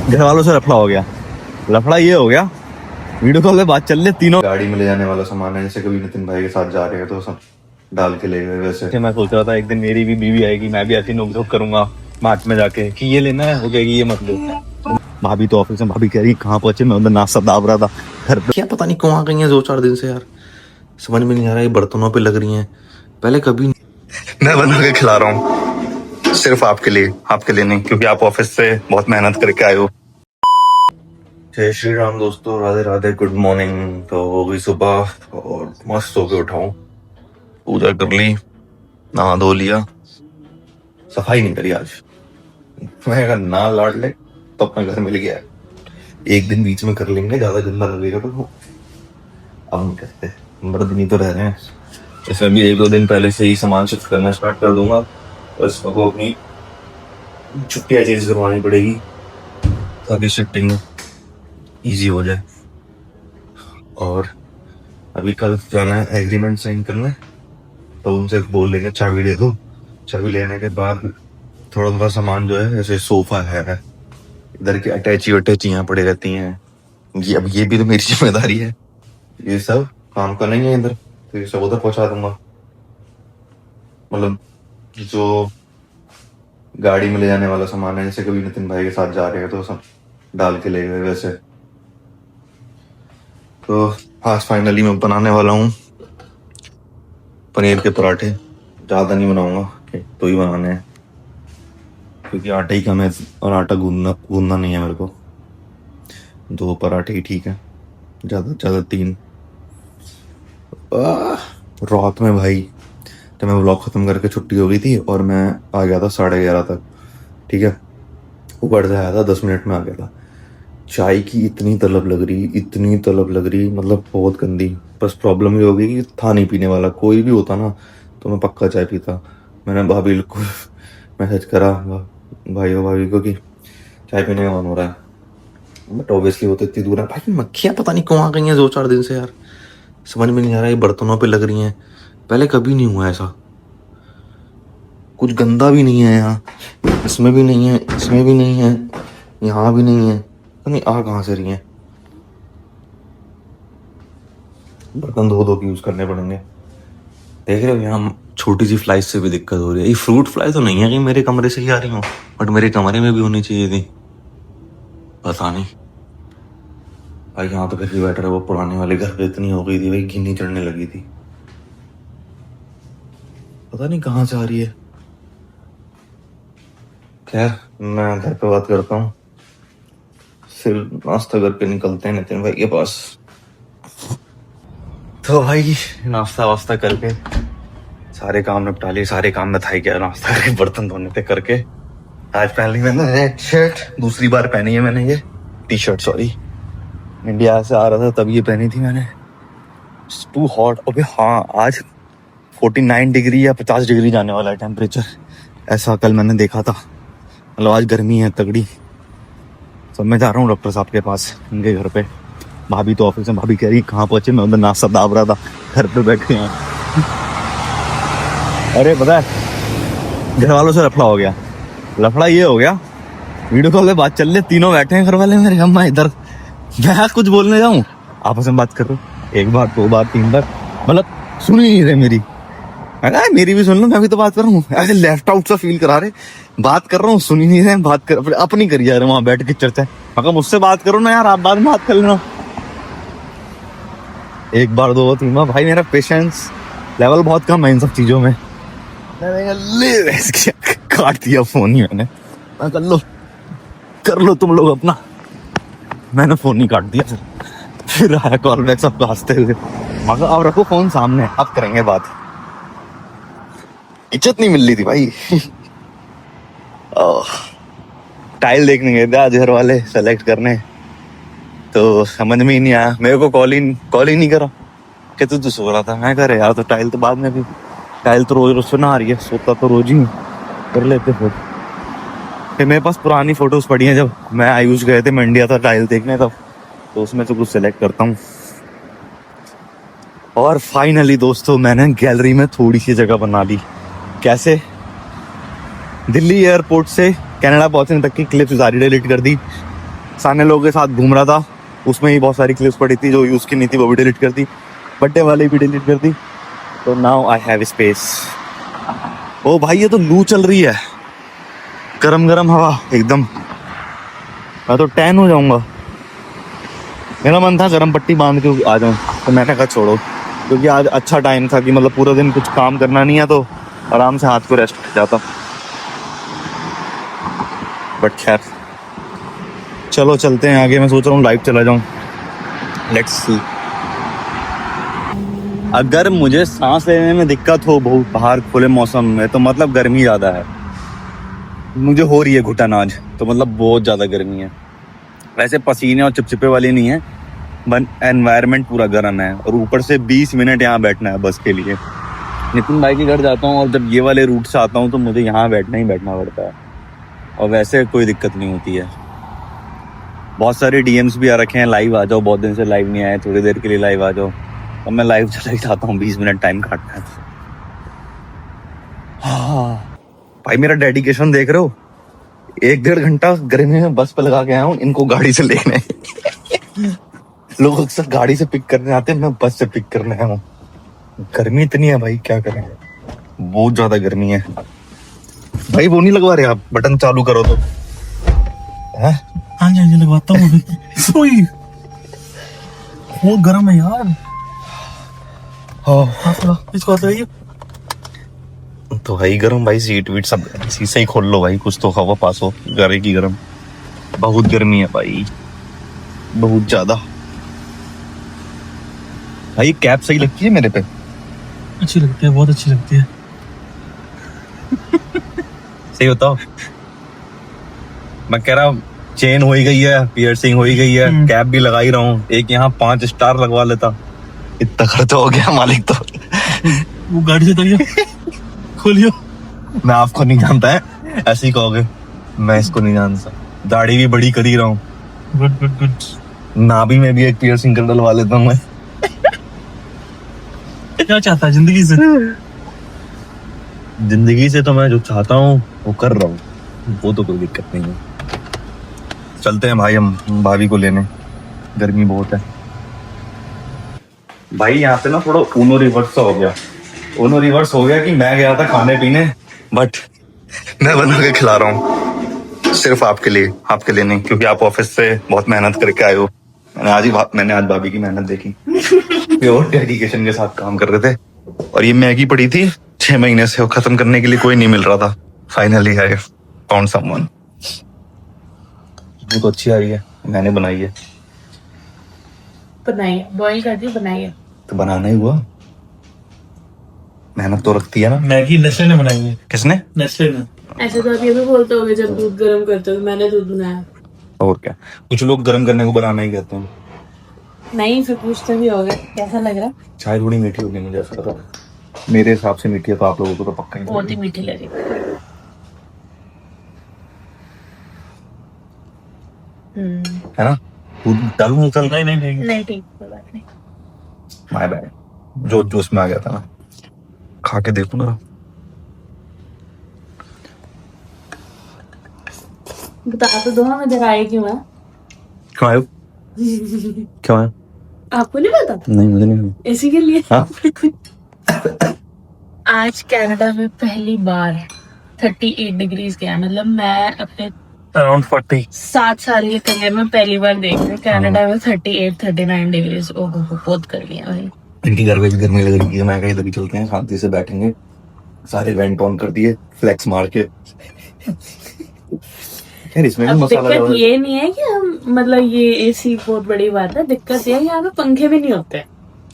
घर वालों से लफड़ा हो गया। लफड़ा ये हो गया, वीडियो कॉल पे बात चल रही, तीनों गाड़ी में ले जाने वाला सामान है। जैसे कभी नितिन भाई के साथ जा रहे हैं तो सब डाल के ले गए। वैसे मैं सोच रहा था एक दिन मेरी भी बीवी आएगी, मैं भी ऐसी नोक झोंक करूंगा मार्ट में जाके कि ये लेना है, हो जाएगी ये मत लो। भाभी तो ऑफिस में, भाभी कह रही कहाँ पहुंचे, मैं उधर नाश्ता दाब रहा था घर पे। क्या पता नहीं क्यों आ गई हैं 2-4 दिन से यार, समझ में नहीं आ रहा। ये बर्तनों पे लग रही हैं, पहले कभी नहीं। मैं बना के खिला रहा हूँ सिर्फ आपके लिए नहीं, क्योंकि आप ऑफिस से बहुत मेहनत करके आए हो। जय श्री राम दोस्तों, राधे राधे, गुड मॉर्निंग। तो हो गई सुबह और मस्त होके उठाऊं, पूजा कर ली, नहा धो लिया, सफाई नहीं करी आज। मैं अगर ना लौट ले तो अपना घर मिल गया। एक दिन बीच में कर लेंगे, ज्यादा गंदा लगेगा तो अब नहीं करते, मर्द नहीं तो रह रहे हैं। इसमें भी 1-2 दिन पहले से ही सामान शिफ्ट करना स्टार्ट कर दूंगा। बस को अपनी छुट्टियां चेंज करवानी पड़ेगी ताकि शिफ्टिंग इजी हो जाए। और अभी कल जाना है एग्रीमेंट साइन करने, तो उनसे बोल लेंगे चाबी दे दो। चाबी लेने के बाद थोड़ा थोड़ा सामान जो है, जैसे सोफा है, इधर की अटैचियां पड़ी रहती हैं, ये अब ये भी तो मेरी जिम्मेदारी है। ये सब काम का नहीं है इधर, तो ये सब उधर पहुंचा दूंगा। मतलब जो गाड़ी में ले जाने वाला सामान है, जैसे कभी नितिन भाई के साथ जा रहे हैं तो सब डाल के ले गए। वैसे तो आज फाइनली मैं बनाने वाला हूँ पनीर के पराठे। ज़्यादा नहीं बनाऊंगा, तो ही बनाने हैं क्योंकि आटा ही कम है और आटा गूंदना नहीं है मेरे को। 2 पराठे ही ठीक है, ज़्यादा ज़्यादा 3। रात में भाई तो मैं व्लॉग ख़त्म करके छुट्टी हो गई थी और मैं आ गया था 11:30 तक, ठीक है। ऊपर से आया था 10 मिनट में आ गया था। चाय की इतनी तलब लग रही, मतलब बहुत गंदी। बस प्रॉब्लम ये हो गई कि था नहीं पीने वाला। कोई भी होता ना तो मैं पक्का चाय पीता। मैंने भाभी को मैसेज करा, भाभी को कि चाय पीने का मन हो रहा है, बट ऑब्वियसली वो तो इतनी दूर है। भाई मक्खियाँ पता नहीं क्यों आ गई हैं 2-4 दिन से यार, समझ में नहीं आ रहा। ये बर्तनों पे लग रही हैं, पहले कभी नहीं हुआ ऐसा। कुछ गंदा भी नहीं है यहाँ, इसमें भी नहीं है, इसमें भी नहीं है, यहाँ भी नहीं है, नहीं आ कहाँ से रही हैं। बर्तन धो धो के यूज करने पड़ेंगे। देख रहे हो यहाँ छोटी सी फ्लाई से भी दिक्कत हो रही है। ये फ्रूट फ्लाई तो नहीं है कि मेरे कमरे से ही आ रही हो, बट मेरे कमरे में भी होनी चाहिए थी, पता नहीं। भाई यहाँ तो फिर भी बेटर है, वो पुराने वाले घर पे इतनी हो गई थी भाई, घिन्नी चढ़ने लगी थी। पता नहीं कहाँ से आ रही है। खैर मैं घर पे बात करता हूँ, फिर नाश्ता करके निकलते हैं नितिन भाई के पास। तो भाई नाश्ता वास्ता करके सारे काम निपटा लिए, सारे काम में था ही क्या, नाश्ता करके बर्तन धोने थे करके। आज पहन ली मैंने रेड शर्ट, दूसरी बार पहनी है मैंने ये टी शर्ट, सॉरी इंडिया से आ रहा था तब ये पहनी थी मैंने। Too hot. अबे हाँ, आज 49 डिग्री या 50 डिग्री जाने वाला है टेम्परेचर, ऐसा कल मैंने देखा था। मतलब आज गर्मी है तगड़ी। तो मैं जा रहा हूँ डॉक्टर साहब के पास, उनके घर पे। भाभी तो ऑफिस में, भाभी कह रही कहाँ पहुंचे, मैं उधर नाश्ता दाब रहा था घर पे बैठे हैं। अरे पता है घर वालों से लफड़ा हो गया। लफड़ा ये हो गया, वीडियो कॉल पे बात चल रही, तीनों बैठे हैं घर वाले मेरे, अम्मा इधर, मैं कुछ बोलने जाऊं आपस में बात कर रहा हूँ, 1 बार 2 बार 3 बार, मतलब सुन ही नहीं रहे मेरी। मेरी भी सुन लो, मैं भी तो बात कर रहा हूँ। ऐसे लेफ्ट आउट सा फील करा रहे, बात कर रहा हूँ सुन ही नहीं रहे, बात कर अपनी करी जा रहे वहां बैठ के चर्चा। मगर मुझसे बात करो ना यार, आप बाद में बात कर लेना। 1 बार 2 बार 3 बार, भाई मेरा पेशेंस लेवल बहुत कम है इन सब चीजों में। काट दिया फोन ही मैंने, कर लो तुम लोग अपना, मैंने फोन ही काट दिया। फिर आया कॉल बैक सबको हंसते हुए, मगर अब रखो फोन सामने, अब करेंगे बात। इज्जत नहीं मिल रही थी भाई। टाइल देखने गए थे आज घर वाले सेलेक्ट करने, तो समझ में ही नहीं आया, मेरे को कॉल ही नहीं करा कि तू सो रहा था। मैं करे यार, तो टाइल तो बाद में भी, टाइल तो रोज रोज सुना आ रही है, सोता तो रोज ही कर लेते फिर मेरे पास पुरानी फोटोज पड़ी हैं, जब मैं आयुष गए थे, मैं इंडिया था टाइल देखने तब, तो उसमें से कुछ सिलेक्ट करता हूँ। और फाइनली दोस्तों मैंने गैलरी में थोड़ी सी जगह बना ली। कैसे? दिल्ली एयरपोर्ट से कनाडा पहुंचने तक की क्लिप्स सारी डिलीट कर दी, सामने लोगों के साथ घूम रहा था, उसमें ही बहुत सारी क्लिप्स पड़ी थी जो यूज की नहीं थी, वो भी डिलीट कर दी, बर्थडे वाली भी डिलीट कर दी। तो नाउ आई हैव स्पेस। ओ भाई ये तो लू चल रही है, गरम गरम हवा एकदम, मैं तो टैन हो जाऊंगा। मेरा मन था गरम पट्टी बांध के आ जाऊं, तो मैंने कहा छोड़ो, क्योंकि आज अच्छा टाइम था कि मतलब पूरा दिन कुछ काम करना नहीं है, तो आराम से हाथ को रेस्ट कर जाता। बट खैर चलो चलते हैं आगे। मैं सोच रहा हूँ लाइव चला जाऊं, लेट्स सी। अगर मुझे सांस लेने में दिक्कत हो बहुत बाहर खुले मौसम में, तो मतलब गर्मी ज्यादा है, मुझे हो रही है घुटन आज, तो मतलब बहुत ज्यादा गर्मी है। वैसे पसीने और चिपचिपे वाली नहीं है, बट एनवायरनमेंट पूरा गर्म है, और ऊपर से 20 मिनट यहाँ बैठना है बस के लिए। नितिन भाई के घर जाता हूँ और जब ये वाले रूट से आता हूँ तो मुझे यहाँ बैठना ही बैठना पड़ता है, और वैसे कोई दिक्कत नहीं होती है। बहुत सारे डीएम्स भी आ रखे हैं, लाइव आ जाओ, बहुत दिन से लाइव नहीं आए, थोड़ी देर के लिए लाइव आ जाओ। अब मैं लाइव चला ही जाता हूँ, 20 मिनट टाइम काटना है। हाँ भाई मेरा डेडिकेशन देख रहे हो, 1-1.5 घंटा गर्मी में बस पे लगा के आया हूँ इनको गाड़ी से लेने। लोग अक्सर गाड़ी से पिक करने आते हैं, मैं बस से पिक करने आया हूँ। गर्मी इतनी है भाई, क्या करें, बहुत ज्यादा गर्मी है भाई। वो नहीं लगवा रहे आप, बटन चालू करो तो है? हाँ जी लगवाता हूँ। बहुत गर्म है यार। इसको बताइए। तो भाई गर्म भाई, सीट वीट सब शीशे ही खोल लो भाई, कुछ तो हवा पास हो, गाड़ी की गर्म। बहुत गर्मी है भाई, बहुत ज्यादा। भाई कैप सही लगती है मेरे पे? अच्छी लगती है, बहुत अच्छी लगती है। सही बताओ। मैं कह रहा हूँ चेन हो ही गई है, पियर्सिंग हो ही गई है, कैप भी लगा ही रहा हूँ, एक यहाँ 5 स्टार लगवा लेता। इतना खर्चा हो गया मालिक तो। वो गाड़ी से उतरिए, खोलियो। मैं आपको नहीं जानता है, ऐसे ही कहोगे। मैं इसको नहीं जानता, दाढ़ी भी बड़ी कर ही रहा हूँ। Good good good. नाभि में भी एक पियर्सिंग कर डलवा लेता हूँ मैं। क्या चाहता है जिंदगी से? जिंदगी से तो मैं जो चाहता हूँ वो कर रहा हूँ, वो तो कोई दिक्कत नहीं है। चलते हैं भाई हम भाभी को लेने, गर्मी बहुत है भाई। यहाँ पे ना थोड़ा ऊनो रिवर्स हो गया, ऊनो रिवर्स हो गया कि मैं गया था खाने पीने, बट मैं बना के खिला रहा हूँ सिर्फ आपके लिए, आपके लिए नहीं, क्योंकि आप ऑफिस से बहुत मेहनत करके आए हो। मैंने आज भाभी की मेहनत देखी, प्योर डेडिकेशन के साथ काम कर रहे थे, और ये मैगी पड़ी थी 6 महीने से, वो खत्म करने के लिए कोई नहीं मिल रहा था। Finally I found someone. तो अच्छी आई है, मैंने बनाई है। बनाई है, बॉईल कर दी, बनाई है। तो बनाना ही हुआ, मेहनत तो रखती है ना। मैगी नेस्ले ने बनाई है। किसने? नेस्ले ने। ऐसे तो आप ये भी बोलते होगे जब दूध गर्म करते हो, मैंने दूध बनाया। और क्या, कुछ लोग गर्म करने को बनाना ही कहते हैं। नहीं, फिर पूछते भी होगे कैसा लग रहा है। चाय थोड़ी मीठी होगी मुझे ऐसा लगा, मेरे हिसाब से मीठी है, तो आप लोगों को तो पक्का ही बहुत ही मीठी लगी। है ना। दूध डालूं चल? नहीं नहीं नहीं। नहीं ठीक, कोई बात नहीं। माय बैड, जो जोश में आ गया था ना। खा के देखो ना। बता तो दो हमें जरा आए क्यों है। क्यों आयो? क्यों आयो? आपको नहीं पता? नहीं मुझे नहीं। इसी के लिए। हाँ? आज कनाडा में पहली बार 38 डिग्रीज गया, मतलब मैं अपने अराउंड 40। 7 साल के करियर में पहली बार देख रही हूँ कनाडा में 38-39 डिग्रीज। ओहो बहुत कर लिया भाई। इनकी घर में भी गर्मी लग रही है, मैं कहीं इधर ही चलते हैं, शांति से बैठेंगे। सारे वेंट ऑन कर दिए, फ्लेक्स मार के। यार इसमें भी अब मसाला दिक्कत डाला। ये नहीं है कि हम, मतलब ये एसी बहुत बड़ी बात है, दिक्कत ये है यहाँ पे पंखे भी नहीं होते।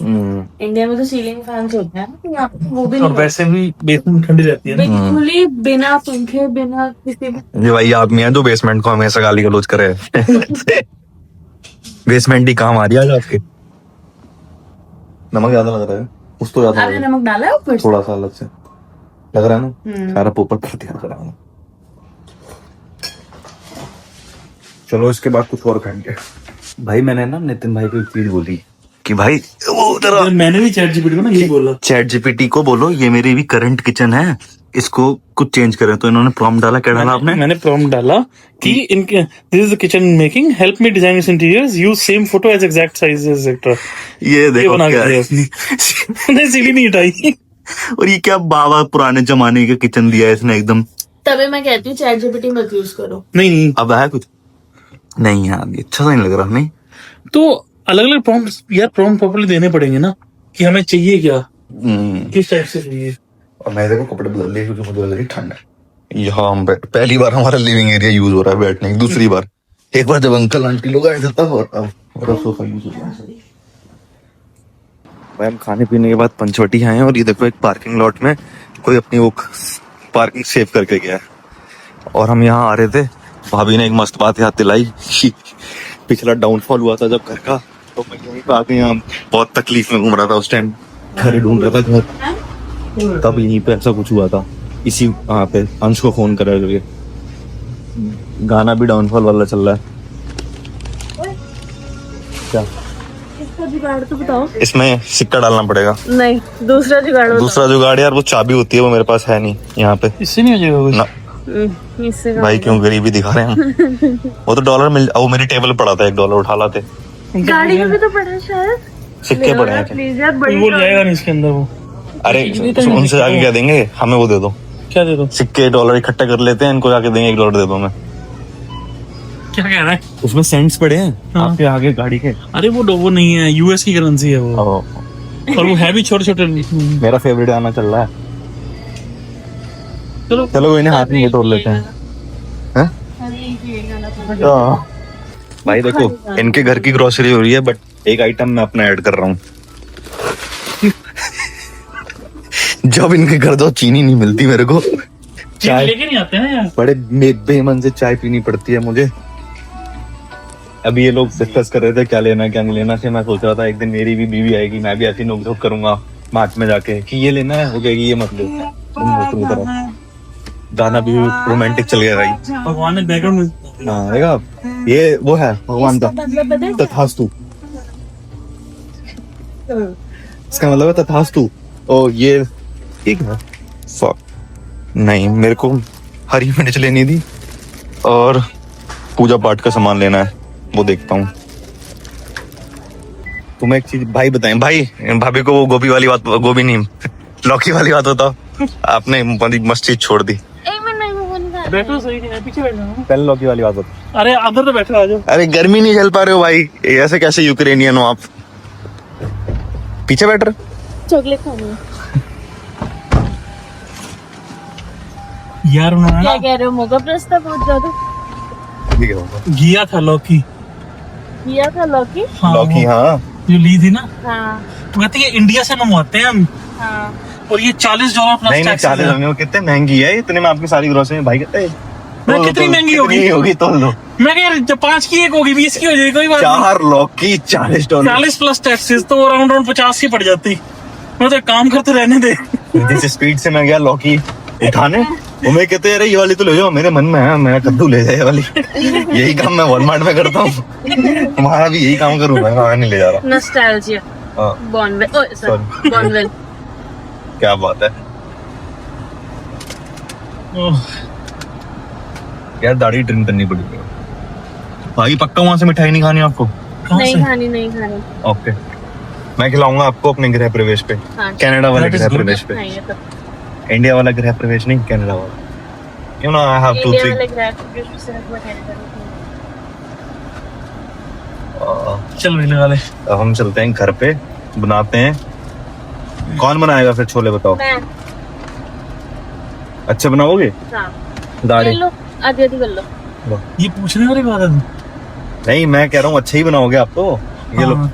इंडिया में तो सीलिंग फैंस होते हैं, तो यहाँ पे वो भी और नहीं वैसे भी बेसमेंट ठंडी रहती है ना। बिल्कुल ही बिना पंखे, बिना किसी भी। ये वही आदमी है जो बेसमेंट को हमेशा गाली गलौज करे। बेसमेंट ही काम आ रही है आज आपके। नमक ज्यादा लग रहा है, कुछ तो ज्यादा आपने लग रहा नमक डाला है ऊपर है, से? थोड़ा सा अलग से लग रहा है ना। सारा पोपट कर दिया करा हूं। चलो इसके बाद कुछ और खाएंगे। भाई मैंने ना नितिन भाई को एक चीज बोली कि भाई वो उधर मैंने भी चैट जीपीटी को ना यही बोला। चैट जीपीटी को बोलो ये मेरी भी करंट किचन है, इसको कुछ चेंज करें, तो इन्होंने प्रॉम्प्ट डाला, क्या डाला आपने? मैंने प्रॉम्प्ट डाला कि इनके this is the kitchen making, help me design this interiors, use same photo as exact size etcetera. ये देखो बना क्या के दिया है। उसने। मैंने सीढ़ी नहीं उठाई। और ये क्या बाबा पुराने जमाने का किचन दिया है इसने एकदम। तभी मैं कहती हूँ चैट जीपीटी मत यूज करो। नहीं अब है कुछ नहीं यार, ये अच्छा सा नहीं लग रहा। नहीं तो अलग अलग प्रॉम्प्ट यार, प्रॉम्प्ट प्रॉपर्ली देने पड़ेंगे ना कि हमें चाहिए क्या, किस टाइप से चाहिए। और मैं देखो कपड़े बदल लिए क्योंकि मुझे लग रही ठंड है। यहाँ हम पहली बार हमारा लिविंग एरिया यूज हो रहा है बैठने की, दूसरी बार। एक बार जब अंकल आंटी लोग आए थे तब, और अब हमारा सोफा यूज हो रहा है। भाई हम खाने पीने के बाद पंचवटी आए हैं और ये देखो एक पार्किंग लॉट में कोई अपनी वो पार्किंग सेव करके गया है। और हम यहाँ आ रहे थे, भाभी ने एक मस्त बात याद दिलाई। पिछला डाउनफॉल हुआ था जब घर का, तो मैं यहीं पे आ गई। यहाँ बहुत तकलीफ में घूम रहा था उस टाइम, घर ढूंढ रहा था घर, तब यहीं पे ऐसा कुछ हुआ था। इसी वहाँ पे अंश को फोन करा करके, गाना भी डाउनफॉल वाला चल रहा है। क्या इसका जुगाड़ तो बताओ। इसमें सिक्का डालना पड़ेगा। नहीं, दूसरा जुगाड़ बताओ। दूसरा जुगाड़ यार वो चाबी होती है, वो मेरे पास है नहीं यहाँ पे। इससे नहीं हो जाएगा कुछ? ना इससे भाई क्यों गरीबी दिखा रहे हैं। वो तो डॉलर मिल, वो मेरी टेबल पड़ा था, $1 उठा लाते। गाड़ी में भी तो पड़ा है शायद। सिक्के पड़े हैं। प्लीज यार, बड़ी वो जाएगा नहीं इसके अंदर वो। अरे उनसे जाके क्या देंगे, हमें वो दे दो, क्या दे दो? सिक्के $1 इकट्ठे कर लेते हैं, इनको जाके देंगे $1 दे दो। मैं क्या कह रहा है? उसमें सेंट्स पड़े हैं हाँ। आपके आगे गाड़ी के। अरे वो नहीं है, यूएस की करेंसी है वो, और वो है भी छोटे छोटे। मेरा फेवरेट गाना चल रहा है। चलो चलो कोई नहीं, हाथ में ये तोड़ लेते हैं। हैं? हाँ। भाई देखो इनके घर की ग्रोसरी हो रही है, बट एक आइटम मैं अपना ऐड कर रहा हूँ। जब इनके घर तो चीनी नहीं मिलती मेरे को, चाय लेके नहीं आते हैं यार। बड़े बेमन से चाय पीनी पड़ती है मुझे। अभी ये लोग डिस्कस कर रहे थे क्या लेना है क्या नहीं लेना से, मैं सोच रहा था एक दिन मेरी भी बीवी आएगी, मैं भी ऐसी नोक-झोंक करूंगा मार्च में जाके कि ये लेना है, हो गएगी ये मत लो। गाना भी रोमांटिक चल गया भाई। भगवान ने बैकग्राउंड में हाँ देखा, ये वो है भगवान का तथास्तु। इसका मतलब है तथास्तु। ओ ये ठीक है। फक नहीं, मेरे को हरी मिर्च लेनी थी और पूजा पाठ का सामान लेना है, वो देखता हूँ। तुम्हें एक चीज भाई बताएं, भाई भाभी को वो गोभी वाली बात, गोभी नहीं लौकी वाली बात बताओ। आपने बड़ी मस्त चीज छोड़ दी। बैठो, सही है, पीछे बैठो। पहले लौकी वाली बात बताओ। अरे अंदर तो बैठो, आ जाओ। अरे गर्मी नहीं झेल पा रहे हो भाई, ऐसे कैसे यूक्रेनियन हो आप? पीछे बैठ रहे? चॉकलेट खानी है। यार उन्होंने क्या ना कह रहे हो, मौका प्रस्ताव बहुत ज्यादा घिया था लौकी। किया था लौकी। हाँ, लौकी हाँ जो ली थी ना, हाँ तो कहते हैं इंडिया से मंगवाते हैं हम, हाँ। और ये $40 प्लस नहीं नहीं, टैक्स 40 में कितने महंगी है, इतने में आपकी सारी ग्रोसरी भाई कहते हैं मैं कितनी महंगी होगी? होगी तो लो। मैं कह रहा 5 की एक होगी, 20 की हो जाएगी, कोई बात नहीं। 4 लौकी $40। 40 प्लस टैक्सेस तो अराउंड 50 की पड़ जाती। मैं तो एक काम करते रहने दे। जिस स्पीड से मैं गया लौकी उठाने, वो मैं कहते अरे ये वाली तो ले जाओ, मेरे मन में है मैं कद्दू ले जाए वाली। यही काम मैं वॉलमार्ट में करता हूँ, तुम्हारा भी यही काम करूंगा। मैं नहीं ले जा रहा। नॉस्टैल्जिया, हाँ, बॉर्नवेल, ओह सॉरी, बॉर्नवेल। क्या बात है ओह, यार, दाढ़ी ट्रिम करनी पड़ेगी भाई। पक्का वहां से मिठाई नहीं खानी आपको? कहाँ नहीं से? खानी, नहीं खानी। ओके, मैं खिलाऊंगा आपको अपने गृह प्रवेश पे। हाँ, कनाडा वाले That is गृह good. प्रवेश पे, नहीं, ये तो इंडिया वाला गृह प्रवेश नहीं, कनाडा वाला। You know I have two India three. वाले ग्रैफ के सिर्फ मैं कहने चल मिलने वाले। अब हम चलते हैं घर पे, बनाते हैं। कौन बनाएगा फिर छोले बताओ? मैं अच्छे बनाओगे? हाँ, दाढ़ी ले लो, आधी आधी कर लो। ये पूछने वाली बात है। नहीं, मैं कह रहा हूँ अच्छे ही बनाओगे आप तो। ये लो। हाँ,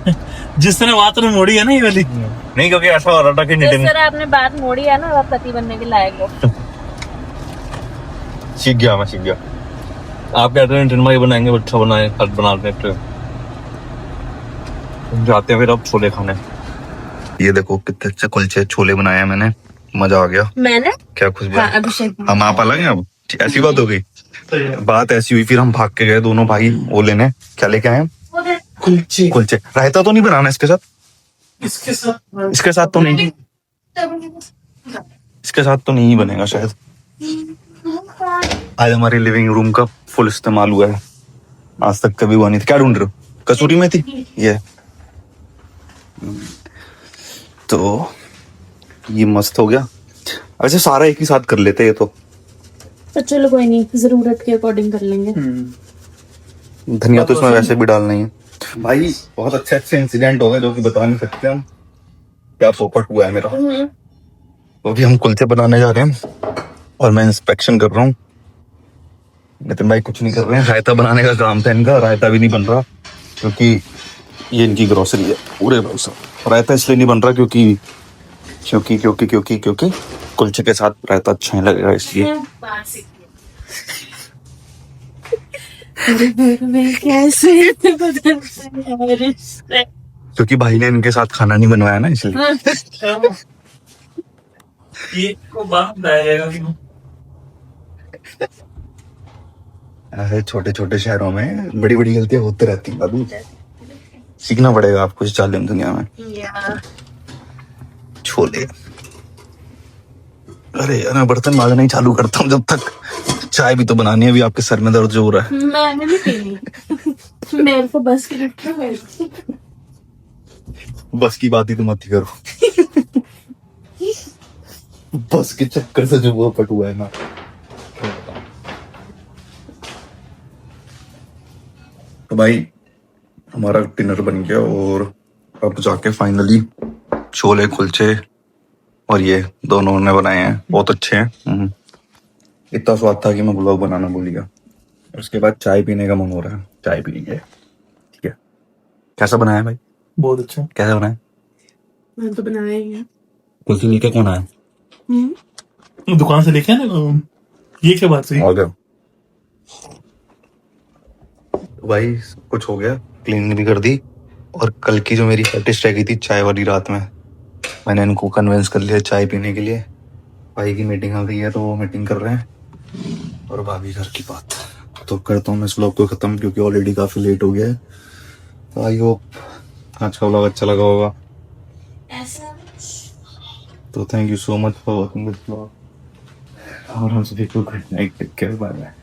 जिस तरह बात ने मोड़ी है ना ये वाली। नहीं, क्योंकि ऐसा हो रहा था कि जिस नितिन तरह आपने बात मोड़ी है ना, आप पति बनने के लायक हो। सीख गया, मैं सीख गया। आप कहते हैं नितिन भाई बनाएंगे, अच्छा बनाए, बनाते हैं। जाते हैं फिर अब छोले खाने। ये देखो कितने अच्छे कुलचे छोले बनाए हैं मैंने, मजा आ गया। मैंने क्या खुशबू हाँ, है। अभिषेक हम आप अलग हैं अब, ऐसी बात हो गई। बात ऐसी हुई, फिर हम भाग के गए दोनों भाई वो लेने। क्या लेके आए हम? कुलचे। कुलचे। रायता तो नहीं बनाना इसके साथ? इसके साथ इसके साथ तो नहीं। इसके साथ तो नहीं बनेगा शायद। आज हमारी लिविंग रूम का फुल इस्तेमाल हुआ है, आज तक कभी हुआ नहीं था। क्या ढूंढ रहे हो? कसूरी में थी ये। तो ये मस्त हो गया। अच्छा सारा एक ही साथ कर लेते हैं ये तो चलो कोई नहीं, जरूरत के अकॉर्डिंग कर लेंगे। धनिया तो इसमें वैसे भी डालना ही है। भाई बहुत अच्छे अच्छे इंसिडेंट हो गए जो कि बता नहीं सकते हम। क्या पोपट हुआ है मेरा। तो अभी हम कुलचे बनाने जा रहे हैं और मैं इंस्पेक्शन कर रहा हूँ। नितिन भाई कुछ नहीं कर रहे हैं, रायता बनाने का काम था इनका। रायता भी नहीं बन रहा क्योंकि ये इनकी ग्रोसरी है पूरे भाई साहब। रायता इसलिए नहीं बन रहा क्योंकि क्योंकि क्योंकि क्योंकि क्योंकि कुलचे के साथ रायता अच्छा नहीं लगेगा इसलिए। कैसे क्योंकि भाई ने इनके साथ खाना नहीं बनवाया ना इसलिए। ये को बात बताएगा क्यों? अरे छोटे छोटे शहरों में बड़ी बड़ी गलतियां होती रहती हैं बाबू। सीखना पड़ेगा आपको इस जालिम दुनिया में। छोले। अरे यार मैं बर्तन मांजना ही चालू करता हूँ जब तक। चाय भी तो बनानी है, अभी आपके सर में दर्द जो हो रहा है। मैंने भी पीनी। मेरे को बस के रखना है। बस की बात ही तो मत ही करो। बस के चक्कर से जो वो पट हुआ है ना। तो भाई हमारा डिनर बन गया और अब जाके फाइनली छोले कुलचे और ये दोनों ने बनाए हैं, बहुत अच्छे हैं। इतना स्वाद था कि मैं ब्लॉग बनाना भूल गया। उसके बाद चाय पीने का मन हो रहा है, चाय पीएंगे। ठीक है, कैसा बनाया भाई? बहुत अच्छा। कैसा बनाया? मैंने तो बनाया ही है। कुल्फी लेके कौन आया? दुकान से लेके आए ना। ये क्या बात हुई? आ गया भाई, सब कुछ हो गया, क्लीन भी कर दी। और कल की जो मेरी फेटिश रह गई थी चाय वाली रात में, मैंने इनको कन्विंस कर लिया चाय पीने के लिए। भाई की मीटिंग आ गई है तो वो मीटिंग कर रहे हैं और भाभी घर की बात। तो करता हूँ मैं इस व्लॉग को खत्म क्योंकि ऑलरेडी काफी लेट हो गया है। तो आई होप आज का व्लॉग अच्छा लगा होगा। तो thank you so much for watching this vlog और हम सभी को good night, take care, bye bye.